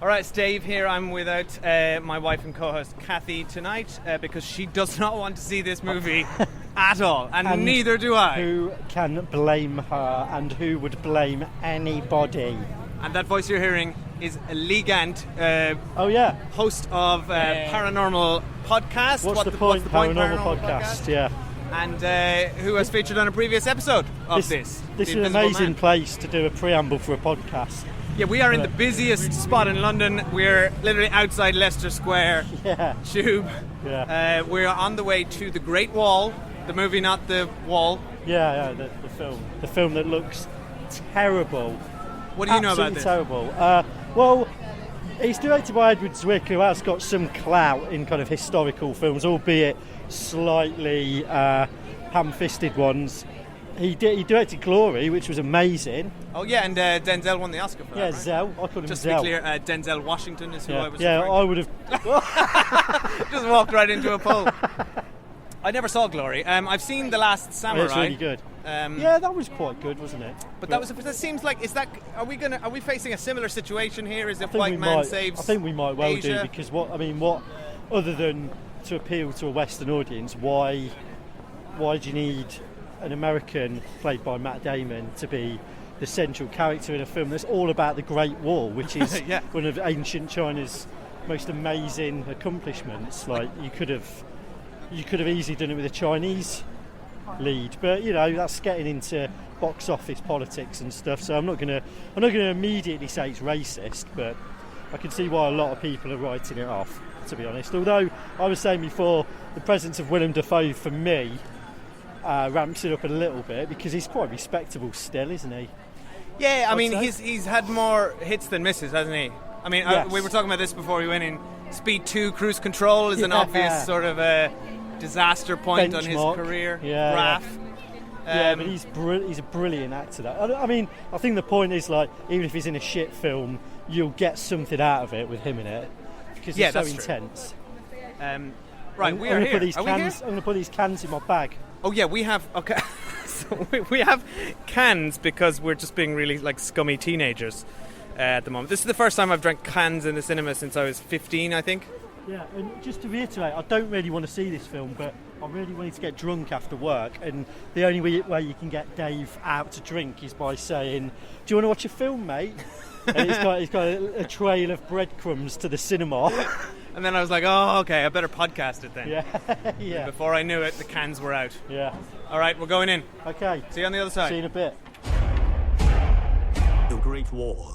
All right, it's Dave here. I'm without my wife and co-host Kathy tonight because she does not want to see this movie at all, and neither do I. Who can blame her, and who would blame anybody? And that voice you're hearing is Lee Gant, host of Paranormal Podcast. What's the point? Paranormal Podcast, yeah. And who has featured on a previous episode of this. This is an amazing place to do a preamble for a podcast. Yeah, we are in the busiest spot in London. We're literally outside Leicester Square Tube. Yeah. We're on the way to the Great Wall, the movie, not the wall. Yeah, the film. The film that looks terrible. What do you know about this? Absolutely terrible. Well, it's directed by Edward Zwick, who has got some clout in kind of historical films, albeit slightly ham-fisted ones. He directed Glory, which was amazing. Oh yeah, and Denzel won the Oscar for that, right? Zell. I called him Just Zell. to be clear, Denzel Washington is who I was Yeah, referring I would have... Just walked right into a pole. I never saw Glory. I've seen The Last Samurai. It's really good. Yeah, that was quite good, wasn't it? But that seems like, are we facing a similar situation here? Is it white man saves I think we might well Asia? do, because what other than to appeal to a Western audience, why do you need an American played by Matt Damon to be the central character in a film that's all about the Great Wall, which is one of ancient China's most amazing accomplishments? Like, you could have easily done it with a Chinese lead, but that's getting into box office politics and stuff. So I'm not gonna immediately say it's racist, but I can see why a lot of people are writing it off, to be honest. Although I was saying before, the presence of Willem Dafoe for me ramps it up a little bit, because he's quite respectable still, isn't he? Yeah, I mean, he's had more hits than misses, hasn't he? I mean, yes. We were talking about this before we went in. Speed 2 Cruise Control is an obvious sort of a disaster point Benchmark on his career graph. Yeah, but he's a brilliant actor. I mean, I think the point is, like, even if he's in a shit film, you'll get something out of it with him in it, because he's so intense. Right, we are here. I'm going to put these cans in my bag. Oh yeah, we have. Okay, so we have cans because we're just being really like scummy teenagers at the moment. This is the first time I've drank cans in the cinema since I was 15, I think. Yeah, and just to reiterate, I don't really want to see this film, but I really wanted to get drunk after work, and the only way you can get Dave out to drink is by saying, "Do you want to watch a film, mate?" And he's got a trail of breadcrumbs to the cinema. And then I was like, oh, okay, I better podcast it then. Yeah. And before I knew it, the cans were out. Yeah. All right, we're going in. Okay. See you on the other side. See you in a bit. The Great Wall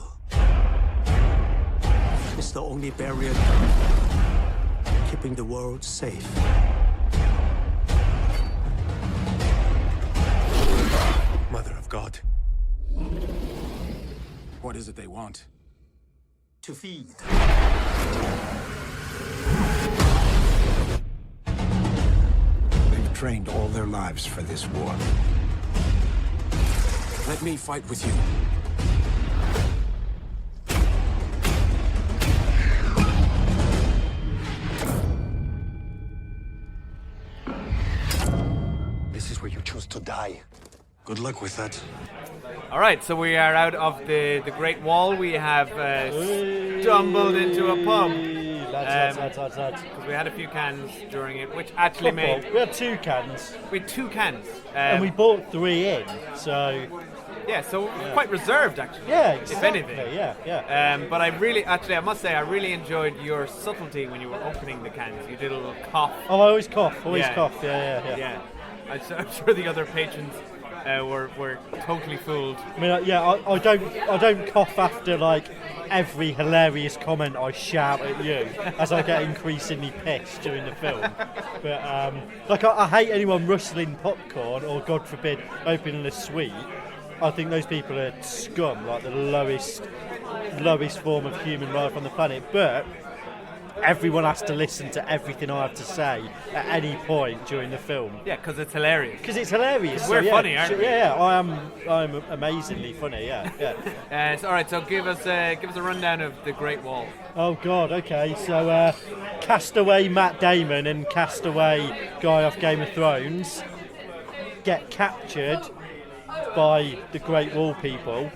is the only barrier keeping the world safe. Mother of God. What is it they want? To feed. They've trained all their lives for this war. Let me fight with you. This is where you chose to die. Good luck with that. All right, so we are out of the Great Wall. We have stumbled into a pub. Lads. Because we had a few cans during it, which actually made... We had 2 cans. We had 2 cans. And we bought 3 in, so... Yeah, so quite reserved, actually. Yeah, exactly. If anything. Yeah. But I must say, I really enjoyed your subtlety when you were opening the cans. You did a little cough. Oh, I always cough. Yeah. I'm sure the other patrons were totally fooled. I mean, I don't cough after, like, every hilarious comment I shout at you as I get increasingly pissed during the film. But I hate anyone rustling popcorn or, God forbid, opening a sweet. I think those people are scum, like the lowest form of human life on the planet. But everyone has to listen to everything I have to say at any point during the film. Yeah, because it's hilarious. We're funny, aren't we? Yeah, I'm amazingly funny. Yeah. All right, so give us a rundown of the Great Wall. Oh God, okay. So Castaway Matt Damon and Castaway guy off Game of Thrones get captured by the Great Wall people,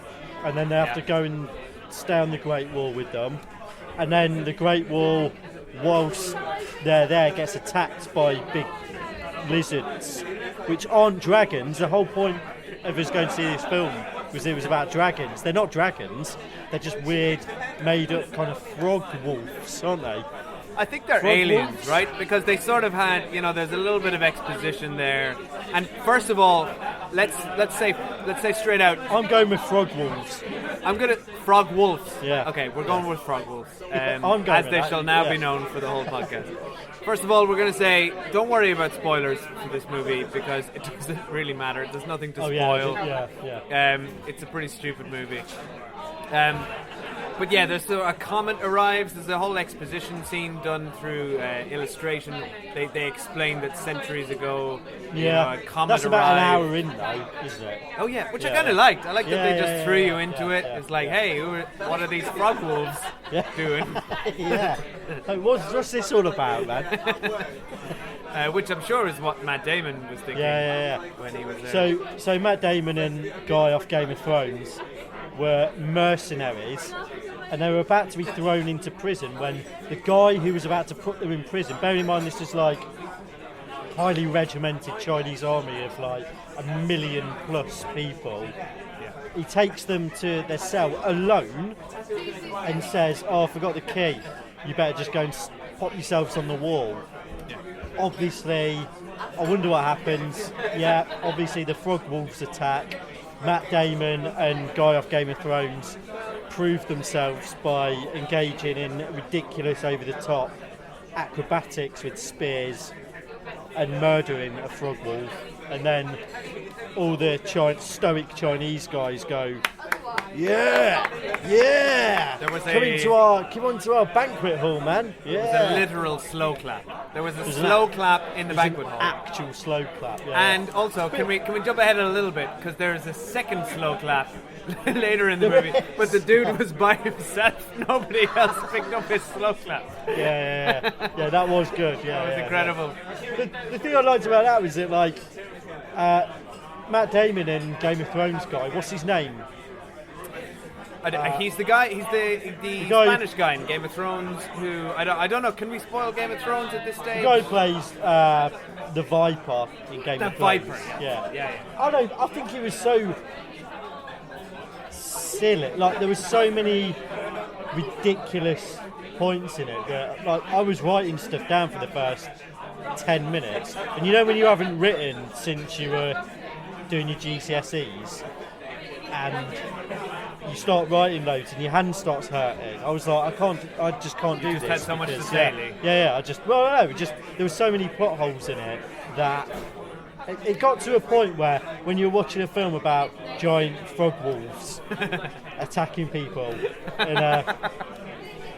and then they have to go and stay on the Great Wall with them. and then the Great Wall, whilst they're there, gets attacked by big lizards, which aren't dragons. The whole point of us going to see this film was it was about dragons. They're not dragons, they're just weird, made-up kind of frog wolves, aren't they? I think they're Frog aliens, wolves? right? Because they sort of had, there's a little bit of exposition there. And first of all, let's say straight out, I'm going with frog wolves. I'm gonna frog wolves. Yeah. Okay, we're going with frog wolves. I'm going as with they that, shall now yeah. be known for the whole podcast. First of all, we're going to say, don't worry about spoilers for this movie because it doesn't really matter. There's nothing to spoil. Yeah. It's a pretty stupid movie. But yeah, there's a comet arrives. There's a whole exposition scene done through illustration. They explained that centuries ago, a comet that's about arrived. an hour in though, isn't it? Oh yeah, which I Yeah. kind of liked. I like that they Yeah, just threw you into yeah, it. yeah, It's like, hey, what are these frog wolves doing? Yeah. Like, what's this all about, man? Which I'm sure is what Matt Damon was thinking when he was there. So Matt Damon and Guy off Game of Thrones were mercenaries, and they were about to be thrown into prison when the guy who was about to put them in prison, bearing in mind this is like highly regimented Chinese army of like 1 million plus people, he takes them to their cell alone and says, I forgot the key, you better just go and pop yourselves on the wall. Obviously, I wonder what happens. Yeah, obviously the frog wolves attack. Matt Damon and Guy off Game of Thrones prove themselves by engaging in ridiculous, over-the-top acrobatics with spears and murdering a frog wolf. And then all the stoic Chinese guys go, yeah, There was come on to our banquet hall, man. It was Yeah, a literal slow clap. There was a slow clap in the banquet hall. actual slow clap. Yeah. And also, can we jump ahead a little bit because there is a second slow clap later in the movie, but the dude was by himself. Nobody else picked up his slow clap. Yeah, that was good. Yeah, It was incredible. The thing I liked about that was that like Matt Damon and Game of Thrones guy. What's his name? He's the guy. He's the guy- Spanish guy in Game of Thrones. Who I don't know. Can we spoil Game of Thrones at this stage? The guy who plays the Viper in Game The of Thrones. Viper, Yeah. I think he was so silly. Like there was so many ridiculous points in it that like I was writing stuff down for the first 10 minutes, and when you haven't written since you were doing your GCSEs and you start writing loads and your hand starts hurting, I was like, I just can't do this. had so much to because, say, Lee. Yeah, there were so many plot holes in it that it got to a point where when you're watching a film about giant frog wolves attacking people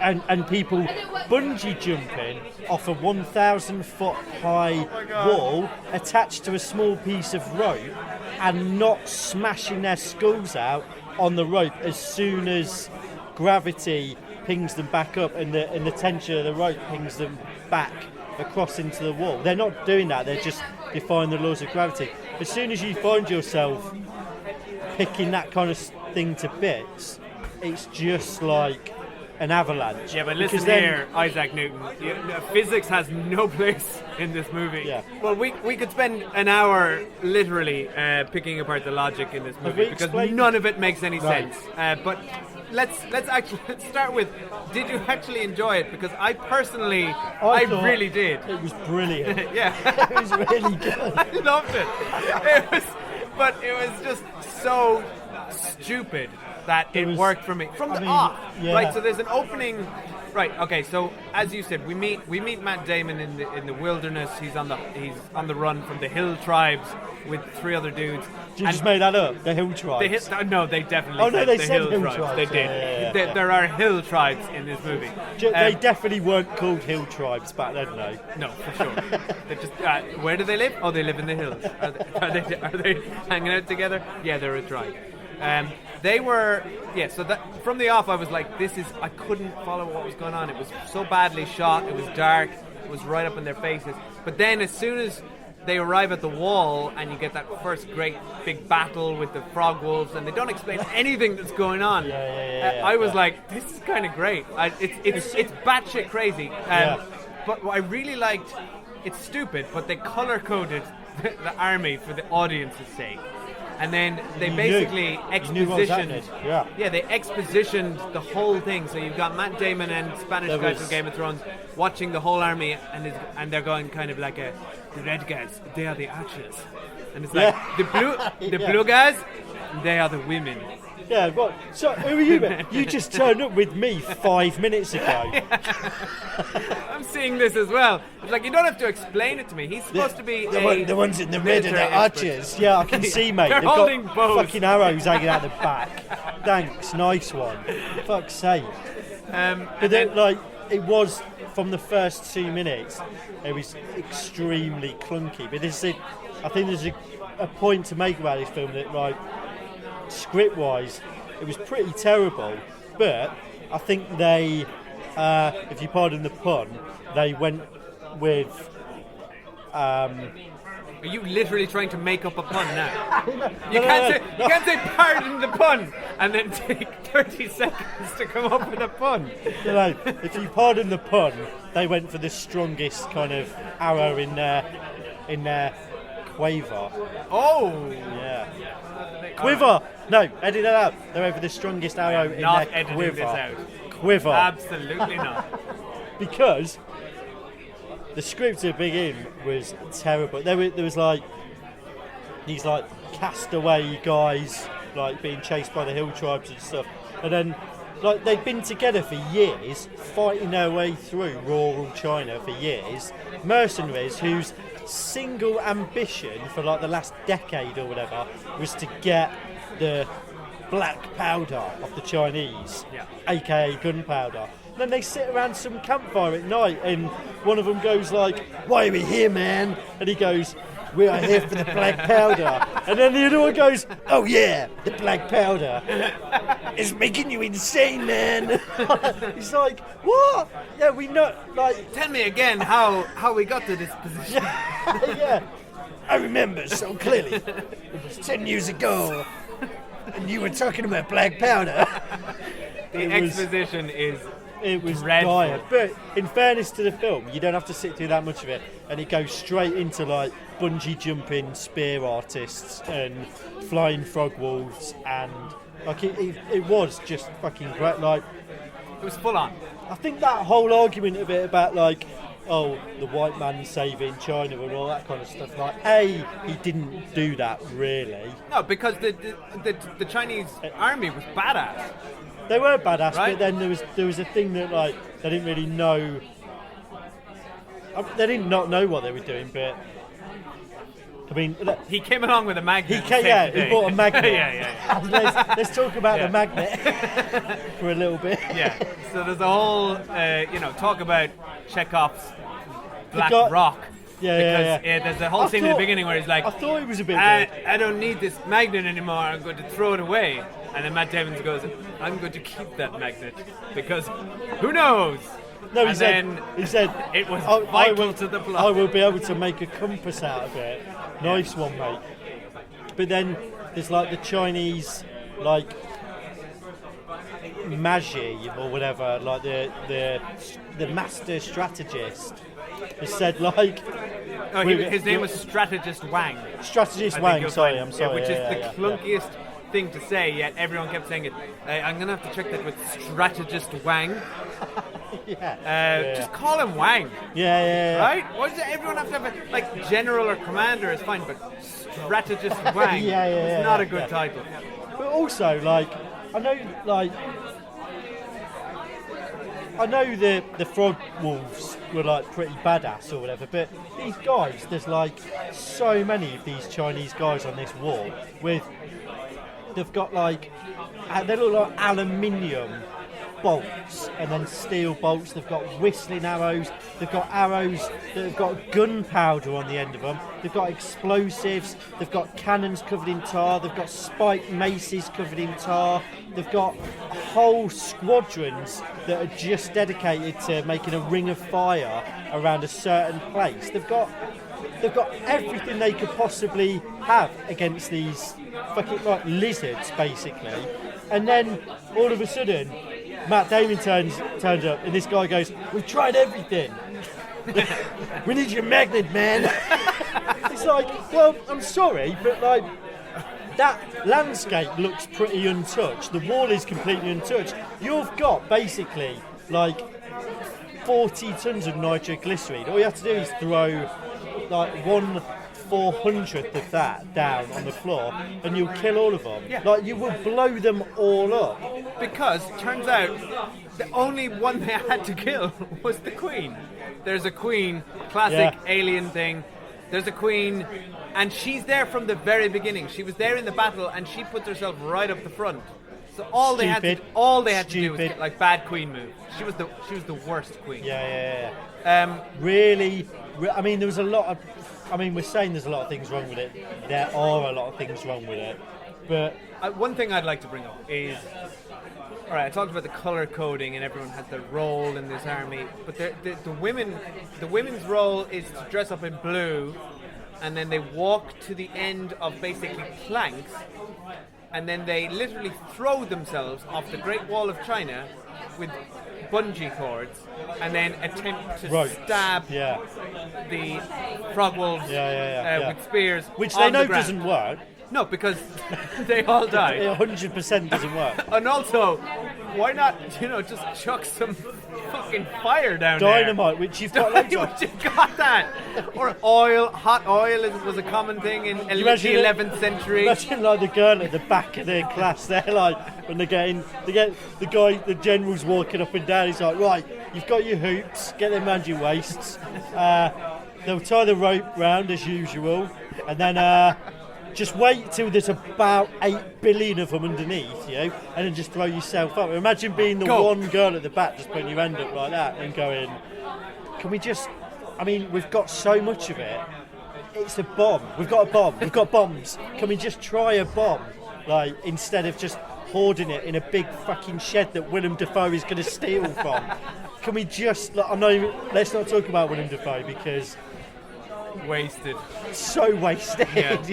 and people bungee jumping off a 1,000 foot high wall attached to a small piece of rope and not smashing their skulls out on the rope as soon as gravity pings them back up and the tension of the rope pings them back across into the wall. They're not doing that, they're just defying the laws of gravity. As soon as you find yourself picking that kind of thing to bits, it's just like an avalanche. Yeah, but listen Because then- here, Isaac Newton. Physics has no place in this movie. Yeah. Well, we could spend an hour literally picking apart the logic in this movie we because explained- none of it makes any Right. sense. But let's start with: did you actually enjoy it? Because I personally, I thought really did. It was brilliant. Yeah, It was really good. I loved it. But it was just so stupid that it was- worked for me from the I mean, off. yeah. Right, so there's an opening. Right, okay. So as you said, we meet Matt Damon in the wilderness. He's on the run from the hill tribes with 3 other dudes. You just made that up, the hill tribes. No, they definitely. Oh, no, said they the said hill hill tribes. tribes. They did. Yeah. There are hill tribes in this movie. They definitely weren't called hill tribes back then, though. No, for sure. They're just, where do they live? Oh, they live in the hills. Are they hanging out together? Yeah, they're a tribe. They were, so that from the off I was like, I couldn't follow what was going on. It was so badly shot, it was dark, it was right up in their faces. But then as soon as they arrive at the wall, and you get that first great big battle with the frog wolves, and they don't explain anything that's going on. I was like, this is kind of great. It's batshit crazy. But what I really liked, it's stupid, but they color coded the army for the audience's sake. And then they basically expositioned. They expositioned the whole thing. So you've got Matt Damon and Spanish guys from Game of Thrones watching the whole army, and they're going kind of like the red guys, they are the archers, and it's like the blue guys, they are the women. Yeah, right. So who are you, man? You just turned up with me 5 minutes ago. I'm seeing this as well. It's like, you don't have to explain it to me. He's supposed to be the ones in the red are the archers. Yeah, I can see, mate. They're They've holding got bows. fucking arrows hanging out the back. Thanks, nice one. Fuck's sake. But then, like, it was from the first 2 minutes. It was extremely clunky. But I think there's a point to make about this film that, like, script-wise, it was pretty terrible, but I think they, if you pardon the pun, they went with. Are you literally trying to make up a pun now? You can't say pardon the pun and then take 30 seconds to come up with a pun. No, if you pardon the pun, they went for the strongest kind of arrow in their quiver. Oh, yeah. Quiver! No, edit that out. They went for the strongest arrow in not their editing quiver. this out. Quiver. Absolutely not. Because the script to begin was terrible. There was like these like castaway guys like being chased by the hill tribes and stuff, and then like they'd been together for years, fighting their way through rural China for years. Mercenaries whose single ambition for like the last decade or whatever was to get the black powder of the Chinese, aka gunpowder. And then they sit around some campfire at night, and one of them goes like, "Why are we here, man?" And he goes, "We are here for the black powder." And then the other one goes, "Oh yeah, the black powder. It's making you insane, man." He's like, "What? Yeah, we know." Like, tell me again how we got to this position. Yeah. I remember so clearly. It was 10 years ago, and you were talking about black powder. Exposition is. It was dreadful. dire, but in fairness to the film, you don't have to sit through that much of it, and it goes straight into like bungee jumping spear artists and flying frog wolves, and like it was just fucking great. Like, it was full on. I think that whole argument of it about like, oh, the white man saving China and all that kind of stuff. Like, he didn't do that really. No, because the Chinese army was badass. They were badass, right? But then there was a thing that like they didn't really know. They did not know what they were doing, but I mean, he came along with a magnet. He bought a magnet. yeah. Let's talk about the magnet for a little bit. Yeah. So there's a whole, talk about Chekhov's Black Rock. Yeah. There's a whole scene in the beginning where he's like, I thought it was a bit weird. I don't need this magnet anymore, I'm going to throw it away. And then Matt Damon goes, I'm going to keep that magnet because who knows? No, he said it was vital to the plot. I will be able to make a compass out of it. Nice one, mate. But then there's like the Chinese, like Magi or whatever, like the master strategist. He said like. His name was Strategist Wang. Strategist Wang. I'm sorry. Which is the clunkiest thing to say. Yet everyone kept saying it. I'm gonna have to check that with Strategist Wang. Just call him Wang. Yeah. Right? Why does everyone have to have a, like, general or commander is fine, but Strategist Wang is not a good title. But also, like, I know the frog wolves were like pretty badass or whatever, but these guys, there's like so many of these Chinese guys on this wall they've got like, they look like aluminium bolts and then steel bolts. They've got whistling arrows. They've got arrows that have got gunpowder on the end of them. They've got explosives. They've got cannons covered in tar. They've got spiked maces covered in tar. They've got whole squadrons that are just dedicated to making a ring of fire around a certain place. They've got they've got everything they could possibly have against these fucking like lizards, basically. And then all of a sudden, Matt Damon turns up, and this guy goes, "We've tried everything. We need your magnet, man." It's like, well, I'm sorry, but like that landscape looks pretty untouched. The wall is completely untouched. You've got basically like 40 tons of nitroglycerine. All you have to do is throw like 1/400th of that down on the floor, and you'll kill all of them. Yeah. Like you will blow them all up. Because turns out the only one they had to kill was the queen. There's a queen, classic alien thing. There's a queen, and she's there from the very beginning. She was there in the battle, and she put herself right up the front. So all they had to do was get, like, bad queen move. She was the worst queen. Yeah. Really, I mean, there was a lot of. I mean, we're saying there's a lot of things wrong with it. There are a lot of things wrong with it, but one thing I'd like to bring up is, all right, I talked about the color coding and everyone has their role in this army, but the women's role is to dress up in blue, and then they walk to the end of basically planks, and then they literally throw themselves off the Great Wall of China with bungee cords, and then attempt to stab the frog wolves with spears, which on they know the ground. doesn't work. No, because they all die. It 100% doesn't work. And also, why not, just chuck some fucking fire down Dynamite, there? which you've got loads of. Which you've got that. Or oil, hot oil was a common thing in the 11th century. Imagine like the girl at the back of their class, they're like, when they get the general's walking up and down, he's like, right, you've got your hoops, get them around your waists. They'll tie the rope round as usual, and then just wait till there's about 8 billion of them underneath you, and then just throw yourself up. Imagine being the one girl at the back, just putting your hand up like that and going, can we just... I mean, we've got so much of it. It's a bomb. We've got a bomb. We've got bombs. Can we just try a bomb? Like, instead of just hoarding it in a big fucking shed that Willem Dafoe is going to steal from. Can we just... let's not talk about Willem Dafoe, because... Wasted. So wasted.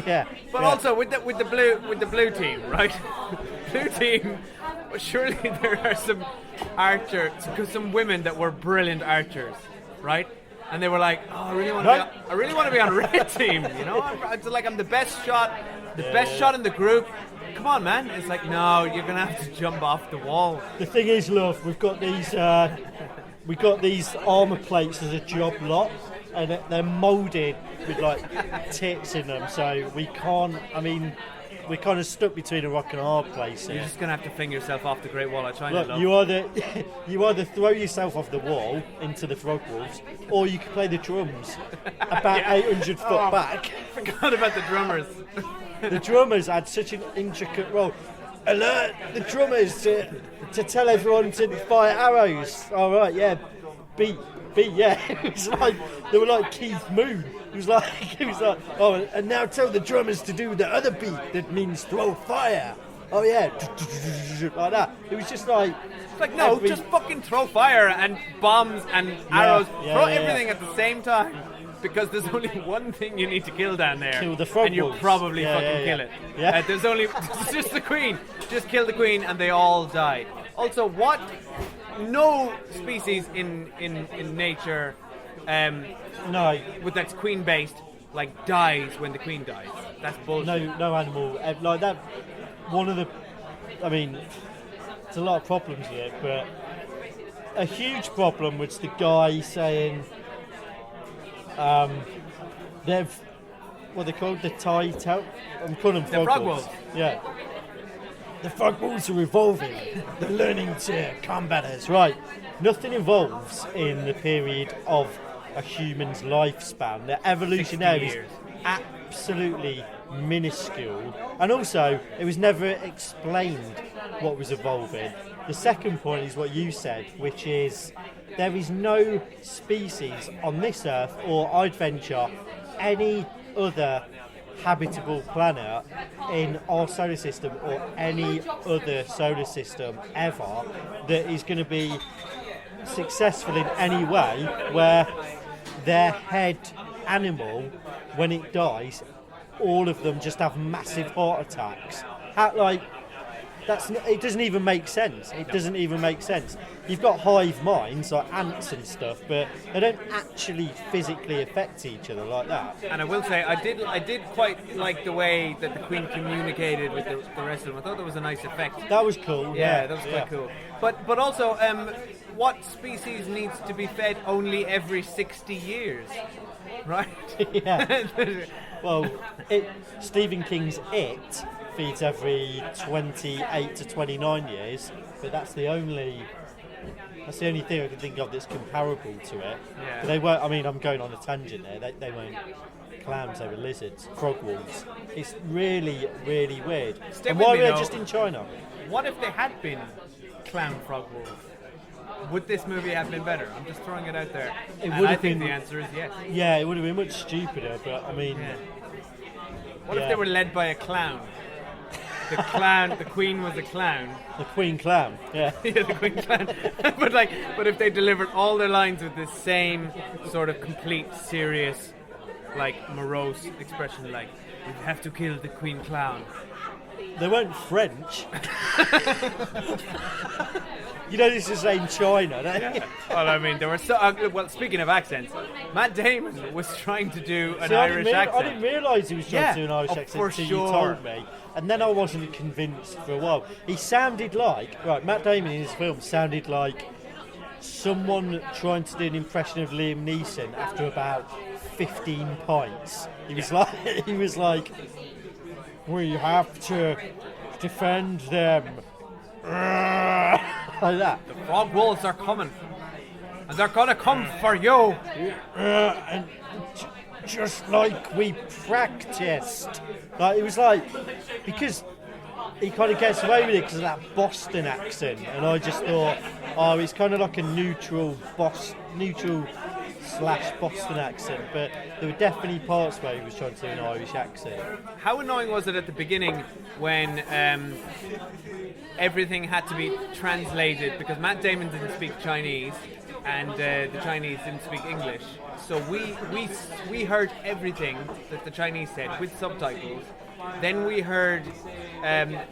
Yeah. But also with the blue team, right? Blue team. Surely there are some some women that were brilliant archers, right? And they were like, "Oh, I really want to be on red team. I'm the best shot, best shot in the group. Come on, man." It's like, no, you're gonna have to jump off the wall. The thing is, love, we've got these armour plates as a job lot. And they're moulded with like tits in them, so we can't. I mean, we're kind of stuck between a rock and a hard place here. You're just gonna have to fling yourself off the Great Wall of China. Look, you either throw yourself off the wall into the frog wolves, or you can play the drums about 800 foot back. Forgot about the drummers. The drummers had such an intricate role. Alert the drummers to tell everyone to fire arrows. All right, yeah, beat. Yeah, it was like they were like Keith Moon. It was like, oh, and now tell the drummers to do the other beat that means throw fire. Oh yeah, like that. It was just like, just fucking throw fire and bombs and arrows. Throw everything at the same time, because there's only one thing you need to kill down there. Kill the frog and you wolves. probably kill it. Yeah. It's just the queen. Just kill the queen, and they all die. Also, no species in nature that's queen based dies when the queen dies. That's bullshit. No animal like that. One of the, I mean, there's a lot of problems with it, but a huge problem was the guy saying they've what they called the I'm calling them frog wolves. Yeah. The frog wolves are evolving. They're learning to combat us. Right. Nothing evolves in the period of a human's lifespan. The evolution there is absolutely minuscule. And also, it was never explained what was evolving. The second point is what you said, which is there is no species on this Earth, or I'd venture any other habitable planet in our solar system or any other solar system ever that is going to be successful in any way where their head animal when it dies, all of them just have massive heart attacks. It doesn't even make sense. It doesn't even make sense. You've got hive minds like ants and stuff, but they don't actually physically affect each other like that. And I will say, I did quite like the way that the Queen communicated with the rest of them. I thought that was a nice effect. That was cool. Yeah, that was quite cool. But also, what species needs to be fed only every 60 years, right? Yeah. Well, Stephen King's It feeds every 28 to 29 years, but that's the only thing I can think of that's comparable to it. Yeah. But they weren't. I mean, I'm going on a tangent there. They weren't clams; they were lizards, frog wolves. It's really, really weird. And why were they just in China? What if they had been clown frog wolves? Would this movie have been better? I'm just throwing it out there. I think the answer is yes. Yeah, it would have been much stupider, but I mean... Yeah. What if they were led by a clown? The Queen was a clown. The Queen Clown, yeah. Yeah, the Queen Clown. but if they delivered all their lines with the same sort of complete, serious, morose expression, we have to kill the Queen Clown. They weren't French. This is in China. Yeah. Well, I mean, there were well, speaking of accents, Matt Damon was trying to do an Irish accent. I didn't realise he was trying to do an Irish accent until you told me. And then I wasn't convinced for a while. He sounded Matt Damon in his film sounded like someone trying to do an impression of Liam Neeson after about 15 pints. He was like, we have to defend them. Like that. The frog wolves are coming. And they're gonna come for you. And just like we practiced. It was because he kind of gets away with it because of that Boston accent. And I just thought, it's kind of like a neutral / Boston accent, but there were definitely parts where he was trying to do an Irish accent. How annoying was it at the beginning when everything had to be translated because Matt Damon didn't speak Chinese and the Chinese didn't speak English, so we heard everything that the Chinese said with subtitles. Then we heard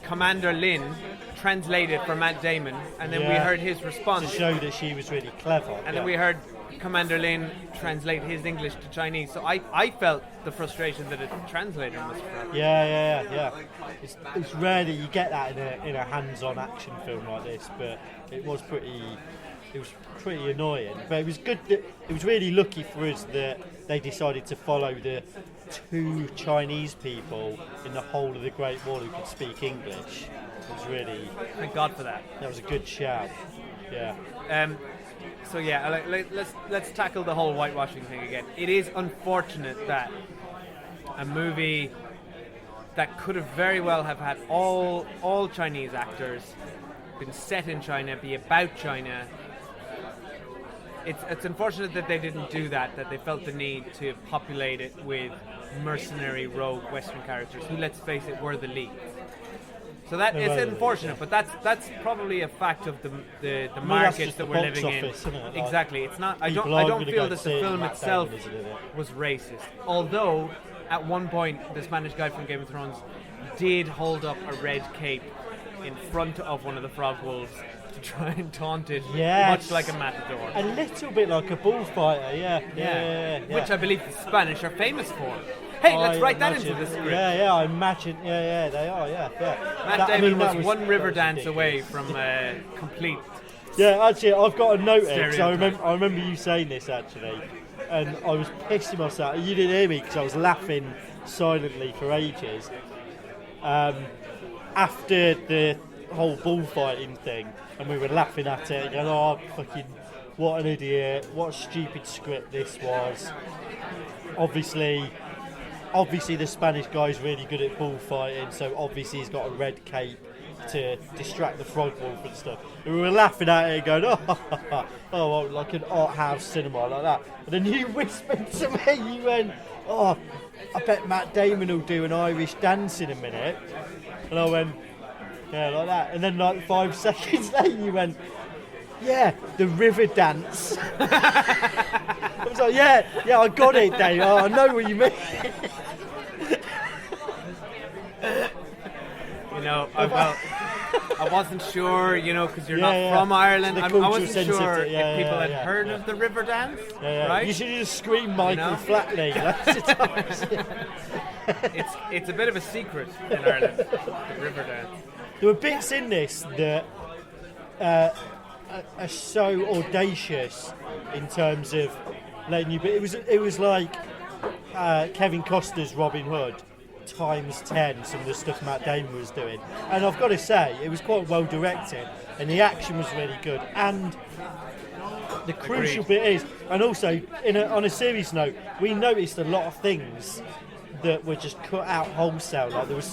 Commander Lin translated for Matt Damon, and then we heard his response to show that she was really clever. And then we heard Commander Lin translate his English to Chinese. So I felt the frustration that a translator must have. Yeah. It's rare that you get that in a hands-on action film like this, but it was pretty annoying. But it was good. It was really lucky for us that they decided to follow the 2 Chinese people in the whole of the Great Wall who could speak English. It was really... Thank God for that. That was a good shout. Yeah. So yeah, let's tackle the whole whitewashing thing again. It is unfortunate that a movie that could have very well have had all Chinese actors, been set in China, be about China. It's unfortunate that they didn't do that they felt the need to populate it with mercenary rogue Western characters who, let's face it, were the lead. So that is unfortunate, but that's probably a fact of the market that we're living in. Exactly. It's not. I don't feel that the film itself was racist. Although at one point the Spanish guy from Game of Thrones did hold up a red cape in front of one of the frog wolves to try and taunt it, much like a matador. A little bit like a bullfighter, yeah. Which I believe the Spanish are famous for. Hey, let's write that into the script. Yeah, I imagine. Yeah, they are. Yeah. Matt Damon was one river dance away from complete. Yeah, actually, I've got a note here because I remember you saying this actually, and I was pissing myself. You didn't hear me because I was laughing silently for ages. After the whole bullfighting thing, and we were laughing at it, and fucking, what an idiot! What a stupid script this was. Obviously the Spanish guy's really good at bullfighting, so obviously he's got a red cape to distract the frog wolf and stuff. And we were laughing at it going, well, like an art house cinema like that. And then you whispered to me, you went, I bet Matt Damon will do an Irish dance in a minute. And I went, yeah, like that. And then 5 seconds later you went, yeah, the river dance. I was like, yeah, I got it, Dave. Oh, I know what you mean. You know, I wasn't sure, you know, because you're not Yeah. from Ireland. The I cultural wasn't sure sensitivity, if people had yeah. heard of the river dance, Yeah. right? You should just scream Michael know? Flatley. Lots of times. It's a bit of a secret in Ireland, the river dance. There were bits in this that are so audacious in terms of letting you. But it was like Kevin Costner's Robin Hood times 10 some of the stuff Matt Damon was doing, and I've got to say it was quite well directed, and the action was really good. And the crucial bit is, and also on a serious note, we noticed a lot of things that were just cut out wholesale. Like there was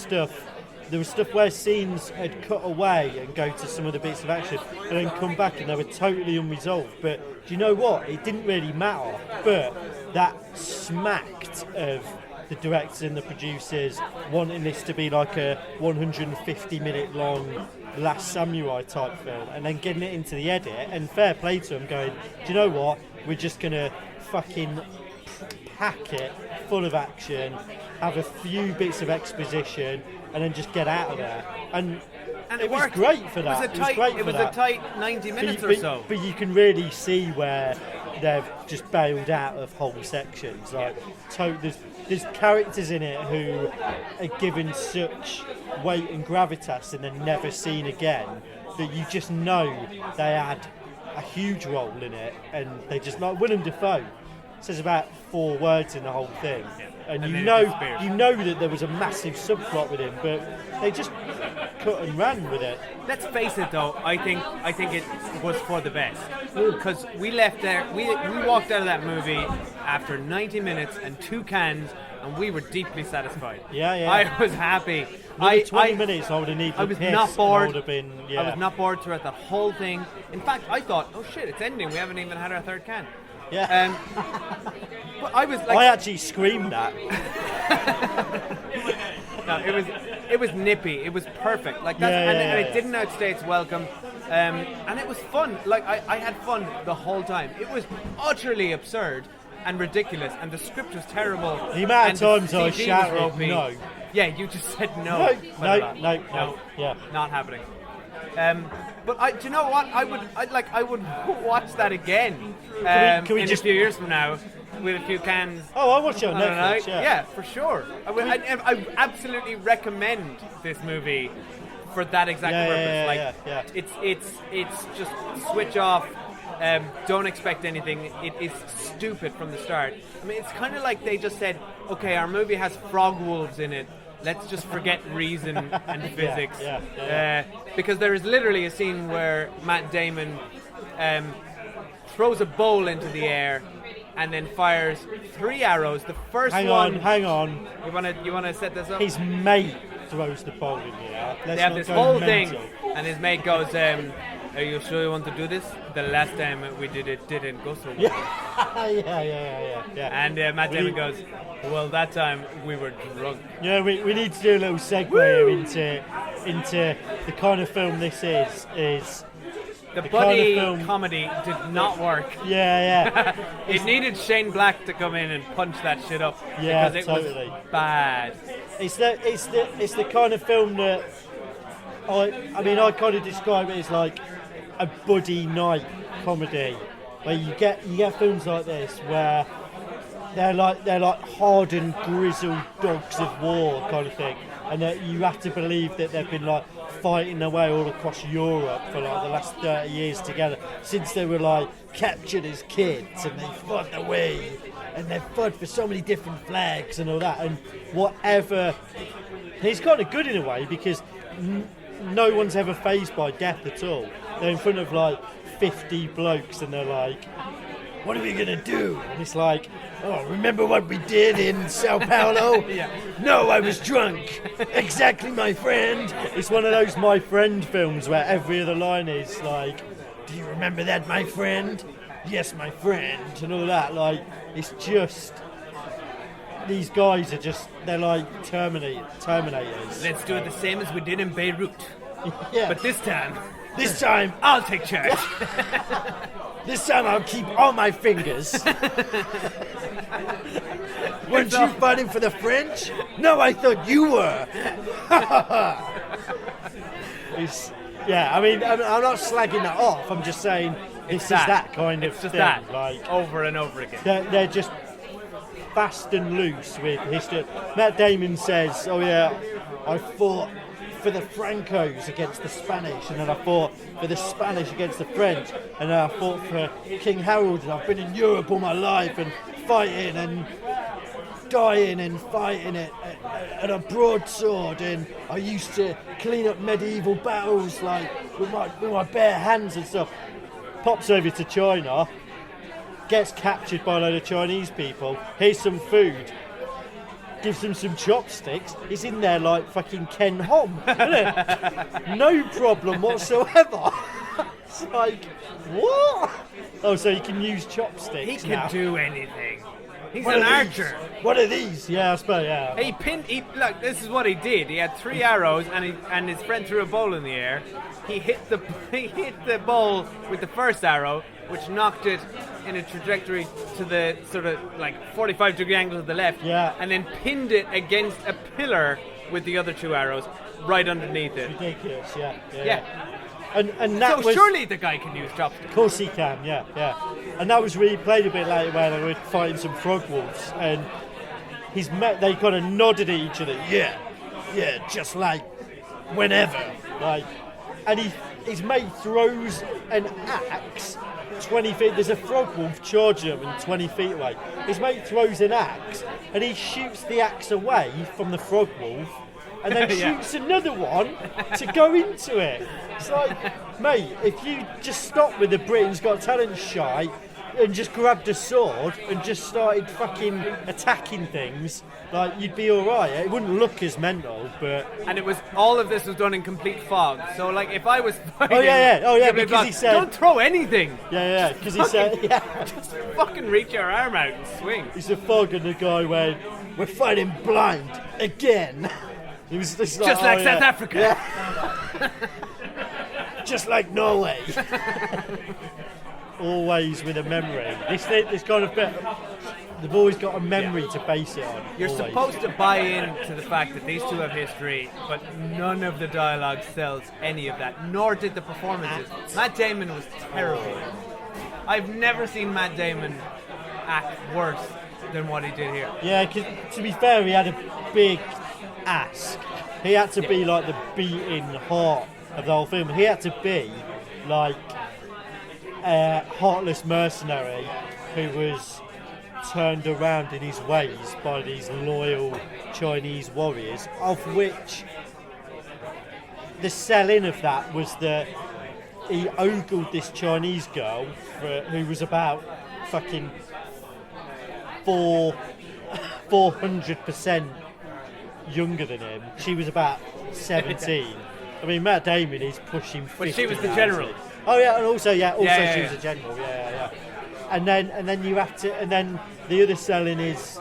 stuff where scenes had cut away and go to some of the bits of action and then come back and they were totally unresolved. But do you know what? It didn't really matter. But that smacked of the directors and the producers wanting this to be like a 150-minute long Last Samurai type film, and then getting it into the edit, and fair play to them, going, do you know what? We're just going to fucking pack it full of action, have a few bits of exposition, and then just get out of there. And it was worked. great for that. It was a tight 90 minutes or so. But you can really see where they've just bailed out of whole sections. Like, there's characters in it who are given such weight and gravitas and then never seen again that you just know they had a huge role in it, and they just, like Willem Dafoe says about 4 words in the whole thing, and you know that there was a massive subplot with him, but they just cut and ran with it. Let's face it, though. I think it was for the best, because we left there. We walked out of that movie after 90 minutes and 2 cans, and we were deeply satisfied. Yeah. I was happy. Another 20 minutes, I would have needed I was piss, not bored. I would have been, I was not bored throughout the whole thing. In fact, I thought, oh shit, it's ending. We haven't even had our 3rd can. Yeah. But I was like, I actually screamed that. No, it was nippy. It was perfect. Like that, and it didn't outstay its welcome. And it was fun. Like I had fun the whole time. It was utterly absurd and ridiculous, and the script was terrible. The amount of times I CG was shouted ropey. no. Yeah, you just said no. No. Yeah. Not happening. But do you know what? I would watch that again. Can we in just a few years from now, with a few cans. Oh, I watched it on Netflix. Yeah, for sure. I absolutely recommend this movie for that exact purpose. It's just switch off. Don't expect anything. It is stupid from the start. I mean, it's kind of like they just said, okay, our movie has frog wolves in it. Let's just forget reason and physics. Because there is literally a scene where Matt Damon throws a bowl into the air and then fires 3 arrows. The first one. Hang on. You wanna set this up? His mate throws the bowl in the air. They have this whole thing, and his mate goes, "Are you sure you want to do this? The last time we did it didn't go so well." Yeah. And Matt Damon goes, "Well, that time we were drunk." Yeah, we need to do a little segue here into the kind of film this is. The buddy kind of film, comedy did not work. Yeah. It needed Shane Black to come in and punch that shit up because it was bad. It's the kind of film that I kind of describe it as like a buddy night comedy, where you get films like this where they're like hardened, grizzled dogs of war kind of thing, and that you have to believe that they've been like fighting their way all across Europe for like the last 30 years together, since they were like captured as kids, and they fought their way, and they've fought for so many different flags and all that, and whatever. And it's kind of good in a way because no one's ever fazed by death at all. They're in front of like 50 blokes and they're like, what are we going to do? And it's like, oh, remember what we did in Sao Paulo? Yeah. No, I was drunk. Exactly, my friend. It's one of those My Friend films where every other line is like, do you remember that, my friend? Yes, my friend. And all that. Like, it's just... These guys are just, they're like Terminators. Let's do it the same as we did in Beirut. Yeah. But this time, This time, I'll take charge. This time I'll keep all my fingers. Weren't you fighting for the French? No, I thought you were. I mean, I'm not slagging that off. I'm just saying this is that kind of it's just thing. that, like over and over again. They're just fast and loose with history. Matt Damon says, "Oh yeah, I fought for the Francos against the Spanish, and then I fought for the Spanish against the French, and then I fought for King Harold, and I've been in Europe all my life and fighting and dying and fighting at a broadsword, and I used to clean up medieval battles like with my bare hands and stuff." Pops over to China, gets captured by a load of Chinese people. Here's some food. Gives them some chopsticks. He's in there like fucking Ken Hom. No problem whatsoever. It's like, what? Oh, so he can use chopsticks. He can now. do anything. He's What an are archer. these? What are these? Yeah, I suppose, yeah. Look, this is what he did. He had 3 arrows, and his friend threw a bowl in the air. He hit the bowl with the first arrow, which knocked it in a trajectory to the sort of like 45-degree angle to the left. Yeah. And then pinned it against a pillar with the other 2 arrows right underneath it. Ridiculous, yeah. Yeah. And that So was, surely the guy can use chopsticks. of course he can, yeah. And that was replayed a bit later where they were fighting some frog wolves, and they kind of nodded at each other. Yeah, just like whenever, like. And his mate throws an axe 20 feet. There's a frog wolf charging him and 20 feet away. His mate throws an axe, and he shoots the axe away from the frog wolf, and then shoots another one to go into it. It's like, mate, if you just stopped with the Britain's Got Talent shite and just grabbed a sword and just started fucking attacking things, like, you'd be alright. It wouldn't look as mental, but... And all of this was done in complete fog. So, like, if I was fighting... Because he said... Don't throw anything! Yeah, because he said... Yeah. Just fucking reach your arm out and swing. He's a fog, and the guy went, "We're fighting blind again." He was just Just like South Africa. Yeah. Just like Norway. Always with a memory. This kind of bit, they've always got a memory to base it on. You're always. supposed to buy into the fact that these 2 have history, but none of the dialogue sells any of that, nor did the performances. Matt Damon was terrible. I've never seen Matt Damon act worse than what he did here. Yeah, 'cause to be fair, he had a big ask. He had to be like the beating heart of the whole film. He had to be like a heartless mercenary who was turned around in his ways by these loyal Chinese warriors, of which the sell-in of that was that he ogled this Chinese girl who was about fucking 400% younger than him. She was about 17. I mean, Matt Damon is pushing 50. But she was the now, general. isn't he? Oh yeah, and also she Yeah. was a general. Yeah. And then you have to, and then the other selling is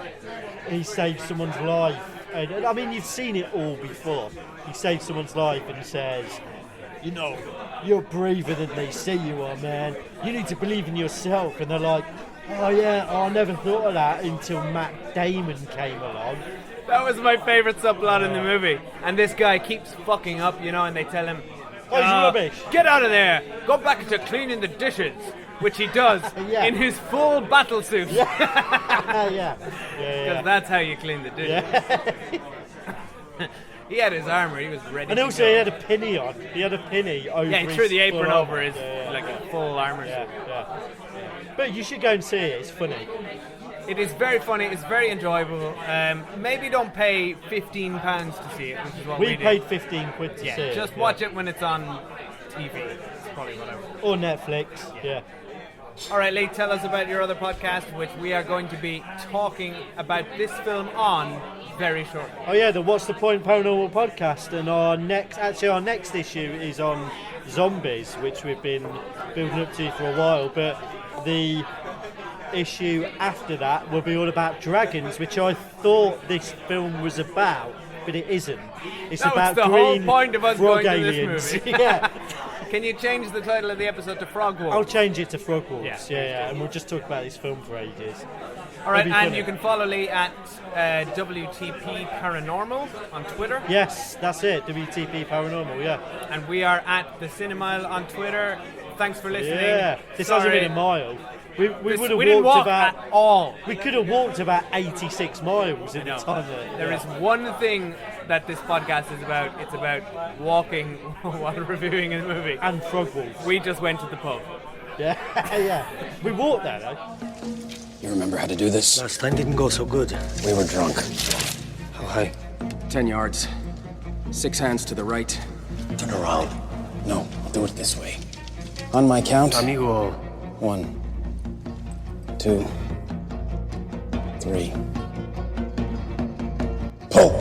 he saved someone's life. And I mean, you've seen it all before. He saves someone's life and says, "You know, you're braver than they say you are, man. You need to believe in yourself." And they're like, "Oh yeah, I never thought of that until Matt Damon came along." That was my favourite subplot in the movie. And this guy keeps fucking up, and they tell him, Oh, he's rubbish. Get out of there! Go back to cleaning the dishes. Which he does Yeah. in his full battle suit. Yeah. Because that's how you clean the dishes. He had his armour, he was ready And to also go. he had a penny on. He had a penny over Yeah, he his threw the apron full over armour. his like a full armour suit. Yeah. But you should go and see it. It's funny. It is very funny, it's very enjoyable. Maybe don't pay £15 to see it, which is what we We did. paid 15 quid to see it. Just watch it when it's on TV. It's probably whatever. Or Netflix. Yeah. All right, Lee, tell us about your other podcast, which we are going to be talking about this film on very shortly. Oh yeah, the What's the Point Paranormal Podcast, and our next issue is on zombies, which we've been building up to for a while. But the issue after that will be all about dragons, which I thought this film was about, but it isn't. It's That was about the green whole point of us frog going to this aliens. movie. Yeah. Can you change the title of the episode to Frog Wolf? I'll change it to Frog Wolves. Yeah. Yeah, and we'll just talk about this film for ages. All right, It'll be and funny. you can follow Lee at WTP Paranormal on Twitter. Yes, that's it. WTP Paranormal. Yeah. And we are at the Cinemile on Twitter. Thanks for listening. Yeah. This Sorry. hasn't been a mile. We would have we didn't walked walk about. at all. We could have walked about 86 miles in the No. time. That, There is one thing that this podcast is about. It's about walking while reviewing a movie. and Frog Wolves. We just went to the pub. Yeah, yeah. We walked there though. You remember how to do this? Last time didn't go so good. We were drunk. How high? 10 yards. 6 hands to the right. Turn around. No, I'll do it this way. On my count. Amigo. 1, 2, 3. Pull!